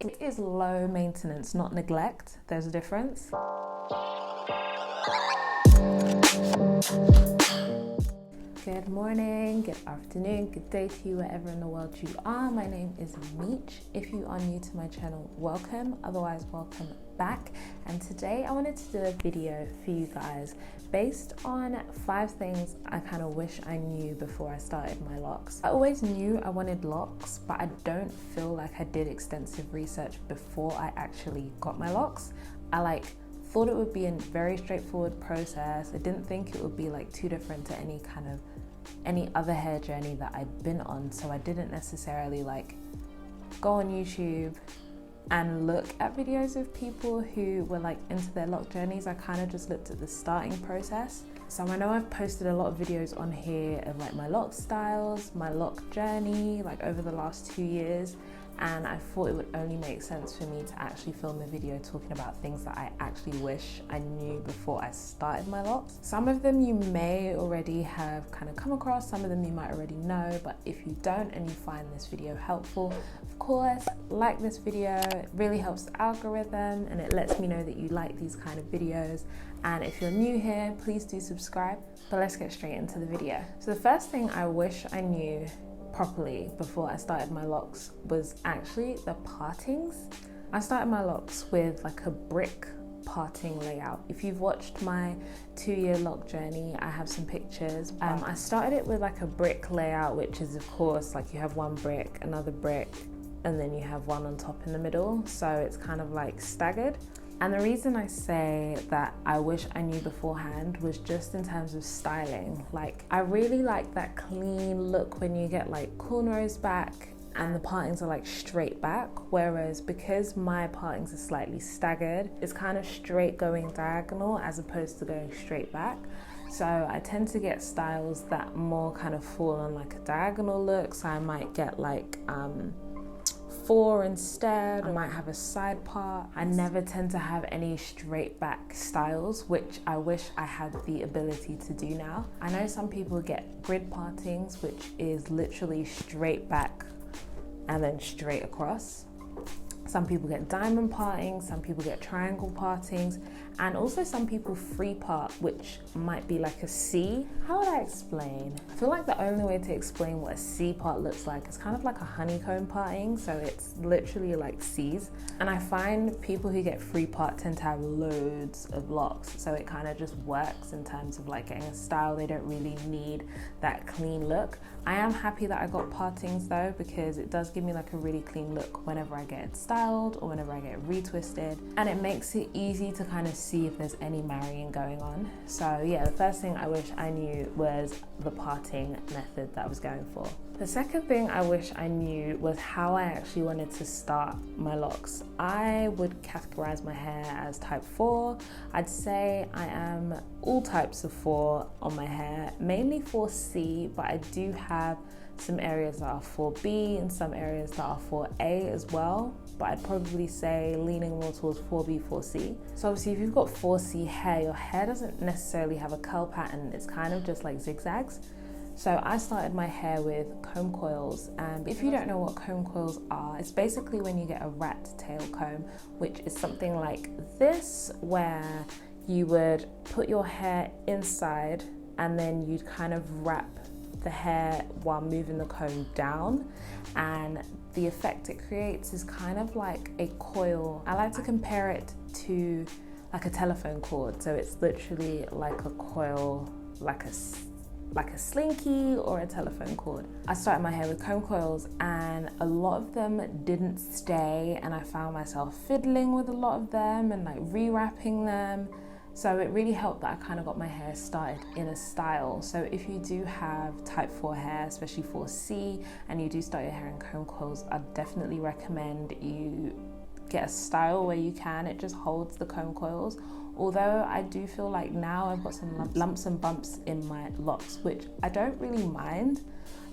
It is low maintenance, not neglect. There's a difference. Good morning, good afternoon, good day to you wherever in the world you are. My name is Meech. If you are new to my channel, welcome. Otherwise, welcome back. And today I wanted to do a video for you guys based on 5 things I kind of wish I knew before I started my locks. I always knew I wanted locks, but I don't feel like I did extensive research before I actually got my locks. I thought it would be a very straightforward process. I didn't think it would be too different to any other hair journey that I'd been on. So I didn't necessarily go on YouTube and look at videos of people who were into their lock journeys. I kind of just looked at the starting process. So I know I've posted a lot of videos on here of my lock styles, my lock journey, over the last 2 years. And I thought it would only make sense for me to actually film a video talking about things that I actually wish I knew before I started my locks. Some of them you may already have kind of come across, some of them you might already know, but if you don't and you find this video helpful, of course, like this video. It really helps the algorithm and it lets me know that you like these kind of videos. And if you're new here, please do subscribe. But let's get straight into the video. So the first thing I wish I knew properly before I started my locks was actually the partings. I started my locks with a brick parting layout. If you've watched my 2-year lock journey, I have some pictures. I started it with a brick layout, which is of course you have one brick, another brick, and then you have one on top in the middle. So it's kind of staggered. And the reason I say that I wish I knew beforehand was just in terms of styling. I really like that clean look when you get cornrows back and the partings are straight back, whereas because my partings are slightly staggered, it's kind of straight going diagonal as opposed to going straight back. So I tend to get styles that more kind of fall on a diagonal look. So I might get 4 instead. I might have a side part. I never tend to have any straight back styles, which I wish I had the ability to do now. I know some people get grid partings, which is literally straight back and then straight across. Some people get diamond partings, some people get triangle partings, and also some people free part, which might be a C. How would I explain? I feel the only way to explain what a C part looks like is kind of a honeycomb parting, so it's literally C's. And I find people who get free part tend to have loads of locks, so it kind of just works in terms of getting a style. They don't really need that clean look. I am happy that I got partings though, because it does give me a really clean look whenever I get it styled or whenever I get it retwisted, and it makes it easy to kind of see if there's any marrying going on. So yeah, the first thing I wish I knew was the parting method that I was going for. The second thing I wish I knew was how I actually wanted to start my locks. I would categorize my hair as type 4. I'd say I am all types of 4 on my hair, mainly 4C, but I do have some areas that are 4B and some areas that are 4A as well, but I'd probably say leaning more towards 4B, 4C. So obviously if you've got 4C hair, your hair doesn't necessarily have a curl pattern, it's kind of just zigzags. So I started my hair with comb coils, and if you don't know what comb coils are, it's basically when you get a rat tail comb, which is something like this, where you would put your hair inside and then you'd kind of wrap the hair while moving the comb down, and the effect it creates is kind of like a coil. I like to compare it to a telephone cord, so it's literally like a coil, like a slinky or a telephone cord. I started my hair with comb coils and a lot of them didn't stay, and I found myself fiddling with a lot of them and rewrapping them. So it really helped that I kind of got my hair started in a style. So if you do have type 4 hair, especially 4C, and you do start your hair in comb coils, I'd definitely recommend you get a style where you can. It just holds the comb coils. Although I do feel now I've got some lumps and bumps in my locks, which I don't really mind.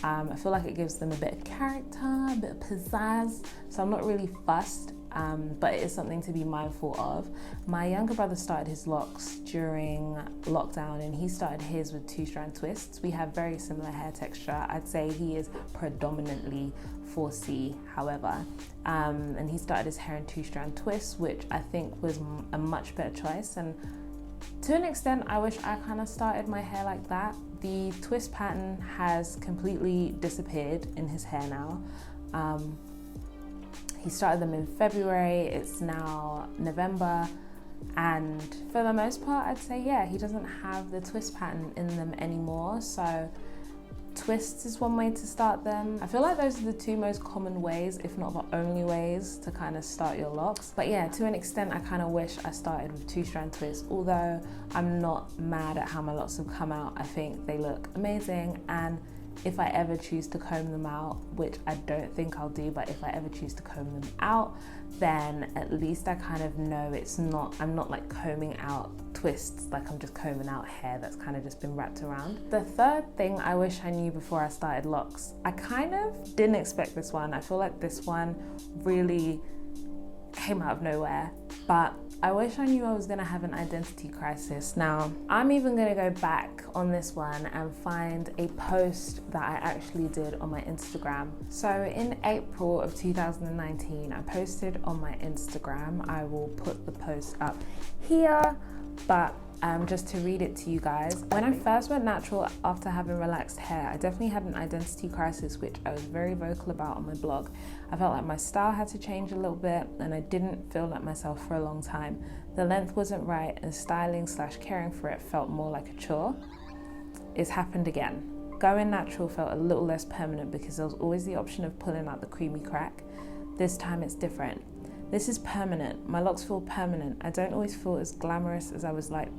I feel it gives them a bit of character, a bit of pizzazz. So I'm not really fussed but it is something to be mindful of. My younger brother started his locks during lockdown, and he started his with 2-strand twists. We have very similar hair texture. I'd say he is predominantly 4C, however, and he started his hair in 2-strand twists, which I think was a much better choice. And to an extent, I wish I kind of started my hair like that. The twist pattern has completely disappeared in his hair now. He started them in February, it's now November, and for the most part, I'd say, yeah, he doesn't have the twist pattern in them anymore. So twists is one way to start them. I feel like those are the two most common ways, if not the only ways, to kind of start your locks. But yeah, to an extent, I kind of wish I started with 2-strand twists, although I'm not mad at how my locks have come out. I think they look amazing, and if I ever choose to comb them out, which I don't think I'll do, but if I ever choose to comb them out, then at least I kind of know I'm not like combing out twists, like I'm just combing out hair that's kind of just been wrapped around. The third thing I wish I knew before I started locks, I kind of didn't expect this one. I feel like this one really came out of nowhere, but I wish I knew I was gonna have an identity crisis. Now, I'm even gonna go back on this one and find a post that I actually did on my Instagram. So in April of 2019, I posted on my Instagram. I will put the post up here, but just to read it to you guys. When I first went natural after having relaxed hair, I definitely had an identity crisis, which I was very vocal about on my blog. I felt like my style had to change a little bit, and I didn't feel like myself for a long time. The length wasn't right, and styling/caring for it felt more like a chore. It's happened again. Going natural felt a little less permanent because there was always the option of pulling out the creamy crack. This time it's different. This is permanent. My locks feel permanent. I don't always feel as glamorous as I would like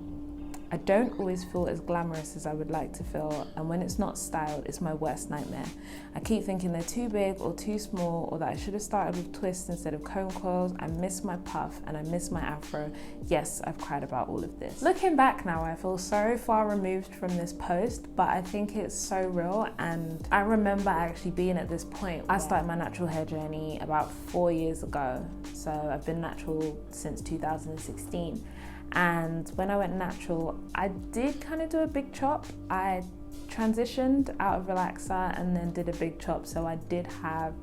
to feel, and when it's not styled, it's my worst nightmare. I keep thinking they're too big or too small, or that I should have started with twists instead of comb coils. I miss my puff and I miss my afro. Yes, I've cried about all of this. Looking back now, I feel so far removed from this post, but I think it's so real, and I remember actually being at this point. I started my natural hair journey about 4 years ago, so I've been natural since 2016. And when I went natural, I did kind of do a big chop. I transitioned out of relaxer and then did a big chop. So I did have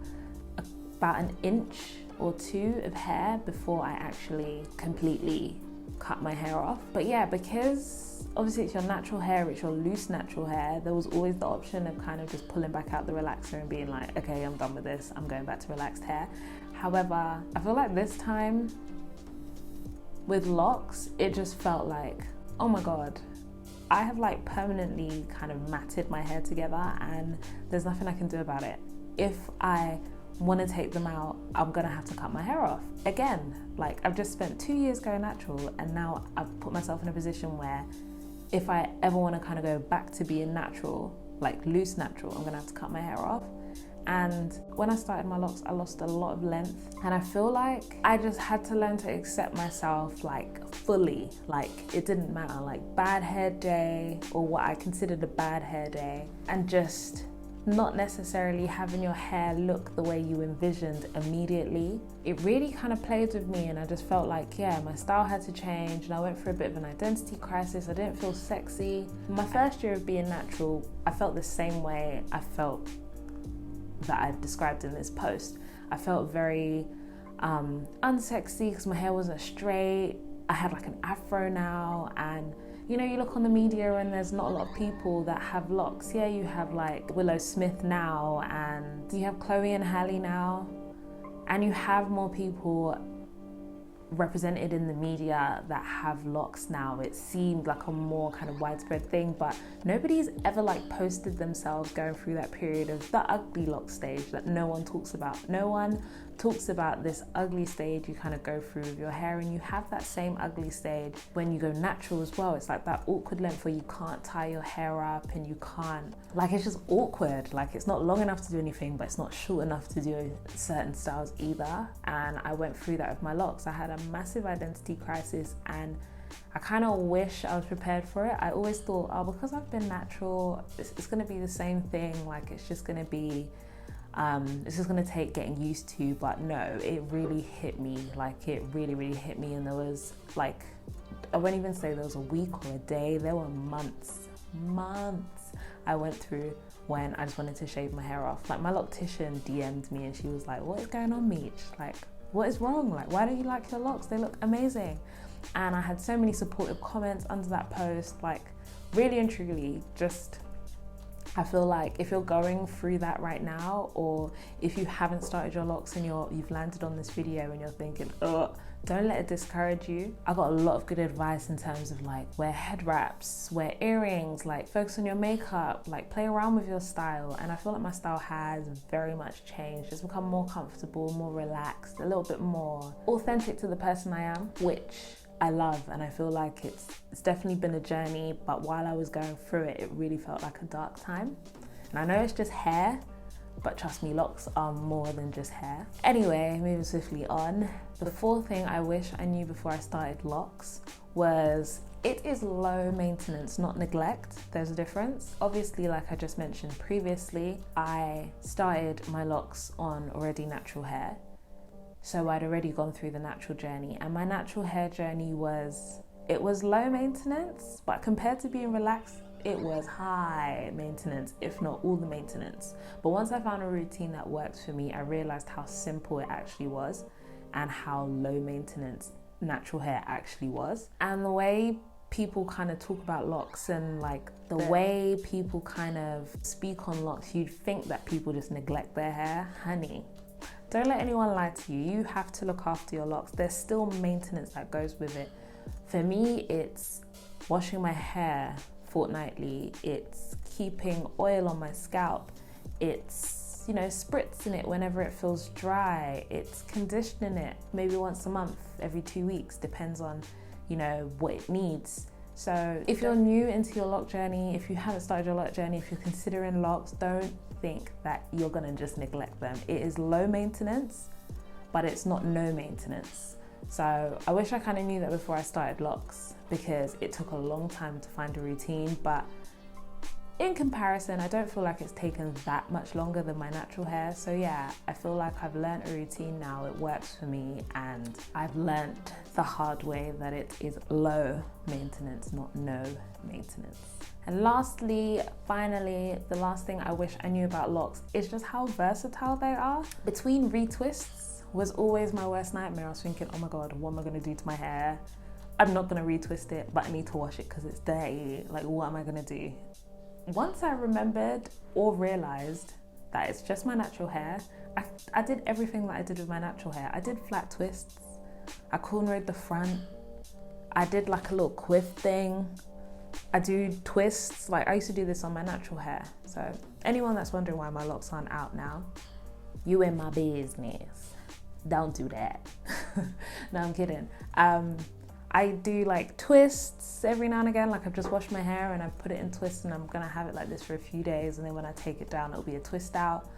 about 1 inch or 2 of hair before I actually completely cut my hair off. But yeah, because obviously it's your natural hair, it's your loose natural hair, there was always the option of kind of just pulling back out the relaxer and being like, okay, I'm done with this, I'm going back to relaxed hair. However, I feel like this time, with locks, it just felt like, oh my God, I have like permanently kind of matted my hair together, and there's nothing I can do about it. If I want to take them out, I'm gonna have to cut my hair off. Again, like I've just spent 2 years going natural, and now I've put myself in a position where if I ever want to kind of go back to being natural, like loose natural, I'm gonna have to cut my hair off. And when I started my locks, I lost a lot of length, and I feel like I just had to learn to accept myself like fully. Like it didn't matter, like bad hair day or what I considered a bad hair day, and just not necessarily having your hair look the way you envisioned immediately. It really kind of played with me, and I just felt like, yeah, my style had to change, and I went through a bit of an identity crisis. I didn't feel sexy. My first year of being natural, I felt the same way I felt that I've described in this post. I felt very unsexy because my hair wasn't straight. I had like an afro now, and you know, you look on the media and there's not a lot of people that have locks. Yeah, you have like Willow Smith now, and you have Chloe and Halle now, and you have more people represented in the media that have locks now. It seemed like a more kind of widespread thing, but nobody's ever like posted themselves going through that period of the ugly lock stage that no one talks about. No one talks about this ugly stage you kind of go through with your hair, and you have that same ugly stage when you go natural as well. It's like that awkward length where you can't tie your hair up, and you can't, like, it's just awkward. Like it's not long enough to do anything, but it's not short enough to do certain styles either. And I went through that with my locks. I had a massive identity crisis, and I kind of wish I was prepared for it. I always thought, oh, because I've been natural, it's going to be the same thing. Like it's just going to be This is gonna take getting used to, but no, it really hit me. Like, it really hit me. And there was like, I won't even say there was a week or a day, there were months I went through when I just wanted to shave my hair off. Like, my loctician DM'd me and she was like, what is going on, Meech? Like, what is wrong? Like, why don't you like your locks? They look amazing. And I had so many supportive comments under that post. Like, really and truly, just, I feel like if you're going through that right now, or if you haven't started your locks and you've landed on this video and you're thinking, oh, don't let it discourage you. I got a lot of good advice in terms of like, wear head wraps, wear earrings, like focus on your makeup, like play around with your style. And I feel like my style has very much changed. It's become more comfortable, more relaxed, a little bit more authentic to the person I am, which I love. And I feel like it's definitely been a journey, but while I was going through it, it really felt like a dark time. And I know it's just hair, but trust me, locks are more than just hair. Anyway, moving swiftly on. The fourth thing I wish I knew before I started locks was it is low maintenance, not neglect. There's a difference. Obviously, like I just mentioned previously, I started my locks on already natural hair. So I'd already gone through the natural journey, and my natural hair journey was low maintenance, but compared to being relaxed, it was high maintenance, if not all the maintenance. But once I found a routine that worked for me, I realized how simple it actually was and how low maintenance natural hair actually was. And the way people kind of talk about locks and like the way people kind of speak on locks, you'd think that people just neglect their hair. Honey, don't let anyone lie to you. You have to look after your locks. There's still maintenance that goes with it. For me, it's washing my hair fortnightly, it's keeping oil on my scalp, it's, you know, spritzing it whenever it feels dry, it's conditioning it maybe once a month, every 2 weeks, depends on, you know, what it needs. So if you're new into your lock journey, if you haven't started your lock journey, if you're considering locks, don't think that you're gonna just neglect them. It is low maintenance, but it's not no maintenance. So I wish I kind of knew that before I started locks, because it took a long time to find a routine, but in comparison, I don't feel like it's taken that much longer than my natural hair. So yeah, I feel like I've learned a routine now, it works for me, and I've learned the hard way that it is low maintenance, not no maintenance. And lastly, finally, the last thing I wish I knew about locks is just how versatile they are. Between retwists was always my worst nightmare. I was thinking, oh my God, what am I gonna do to my hair? I'm not gonna retwist it, but I need to wash it because it's dirty. Like, what am I gonna do? Once I remembered or realized that it's just my natural hair, I did everything that I did with my natural hair. I did flat twists, I cornrowed the front, I did like a little quiff thing, I do twists. Like, I used to do this on my natural hair. So anyone that's wondering why my locks aren't out now, you in my business. Don't do that. No, I'm kidding. I do like twists every now and again. Like, I've just washed my hair and I put it in twists, and I'm gonna have it like this for a few days, and then when I take it down, it'll be a twist out.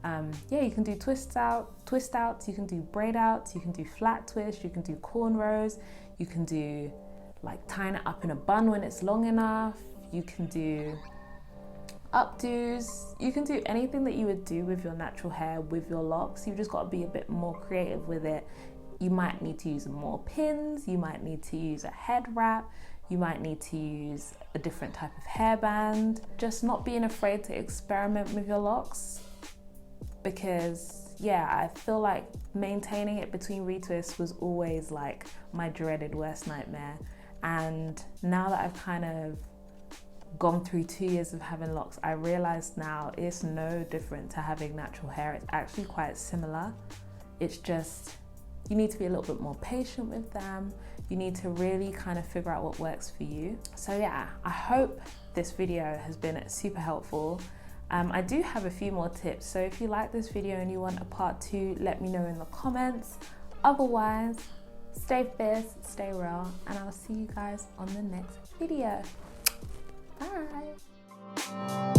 Yeah, you can do twist outs, you can do braid outs, you can do flat twists, you can do cornrows, you can do like tying it up in a bun when it's long enough, you can do updos, you can do anything that you would do with your natural hair with your locks. You've just got to be a bit more creative with it. You might need to use more pins, you might need to use a head wrap, you might need to use a different type of hairband. Just not being afraid to experiment with your locks, because yeah, I feel like maintaining it between retwists was always like my dreaded worst nightmare. And now that I've kind of gone through 2 years of having locks, I realized now it's no different to having natural hair. It's actually quite similar. It's just, you need to be a little bit more patient with them. You need to really kind of figure out what works for you. So yeah, I hope this video has been super helpful. I do have a few more tips. So if you like this video and you want a part 2, let me know in the comments. Otherwise, stay fierce, stay real, and I'll see you guys on the next video. Bye.